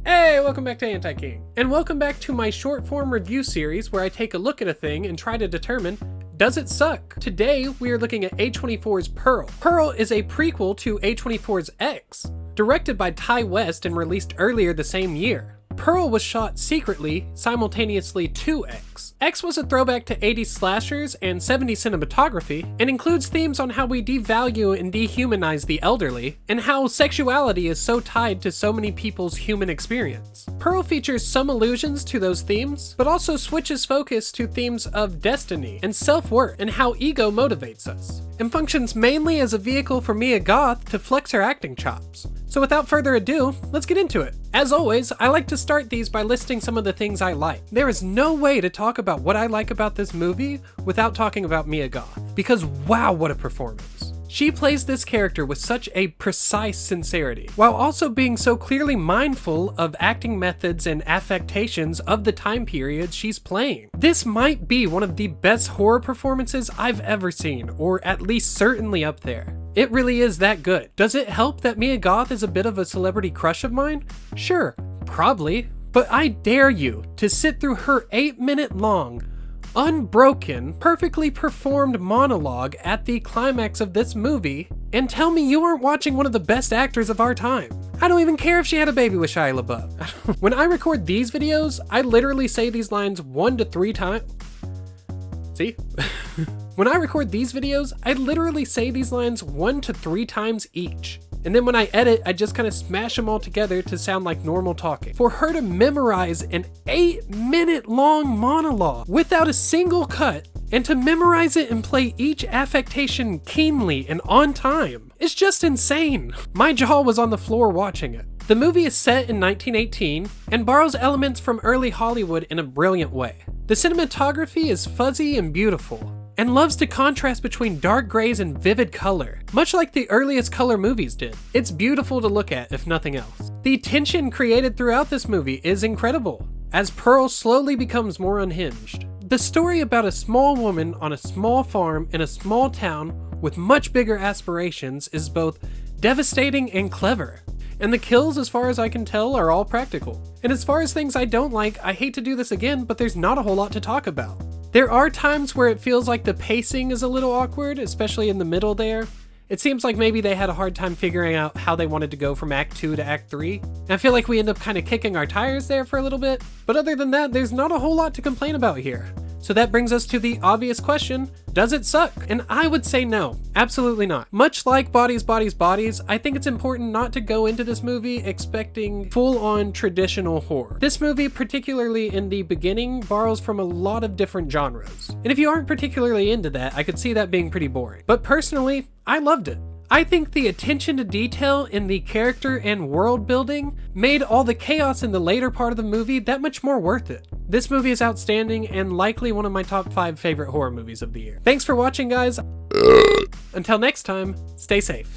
Hey, welcome back to Anti-King. And welcome back to my short form review series where I take a look at a thing and try to determine, does it suck? Today, we are looking at A24's Pearl. Pearl is a prequel to A24's X, directed by Ty West and released earlier the same year. Pearl was shot secretly, simultaneously to X. X was a throwback to 80s slashers and 70s cinematography, and includes themes on how we devalue and dehumanize the elderly, and how sexuality is so tied to so many people's human experience. Pearl features some allusions to those themes, but also switches focus to themes of destiny and self-worth and how ego motivates us, and functions mainly as a vehicle for Mia Goth to flex her acting chops. So without further ado, let's get into it. As always, I like to start these by listing some of the things I like. There is no way to talk about what I like about this movie without talking about Mia Goth, because wow, what a performance. She plays this character with such a precise sincerity, while also being so clearly mindful of acting methods and affectations of the time period she's playing. This might be one of the best horror performances I've ever seen, or at least certainly up there. It really is that good. Does it help that Mia Goth is a bit of a celebrity crush of mine? Sure, probably, but I dare you to sit through her 8-minute long, unbroken, perfectly performed monologue at the climax of this movie and tell me you aren't watching one of the best actors of our time. I don't even care if she had a baby with Shia LaBeouf. When I record these videos, I literally say these lines 1 to 3 times. See? When I record these videos, I literally say these lines 1 to 3 times each. And then when I edit, I just kind of smash them all together to sound like normal talking. For her to memorize an 8-minute long monologue without a single cut, and to memorize it and play each affectation keenly and on time, is just insane. My jaw was on the floor watching it. The movie is set in 1918 and borrows elements from early Hollywood in a brilliant way. The cinematography is fuzzy and beautiful, and loves to contrast between dark grays and vivid color, much like the earliest color movies did. It's beautiful to look at, if nothing else. The tension created throughout this movie is incredible, as Pearl slowly becomes more unhinged. The story about a small woman on a small farm in a small town with much bigger aspirations is both devastating and clever. And the kills, as far as I can tell, are all practical. And as far as things I don't like, I hate to do this again, but there's not a whole lot to talk about. There are times where it feels like the pacing is a little awkward, especially in the middle there. It seems like maybe they had a hard time figuring out how they wanted to go from Act 2 to Act 3. And I feel like we end up kind of kicking our tires there for a little bit. But other than that, there's not a whole lot to complain about here. So that brings us to the obvious question, does it suck? And I would say no, absolutely not. Much like Bodies, Bodies, Bodies, I think it's important not to go into this movie expecting full-on traditional horror. This movie, particularly in the beginning, borrows from a lot of different genres. And if you aren't particularly into that, I could see that being pretty boring. But personally, I loved it. I think the attention to detail in the character and world building made all the chaos in the later part of the movie that much more worth it. This movie is outstanding and likely one of my top 5 favorite horror movies of the year. Thanks for watching, guys. Until next time, stay safe.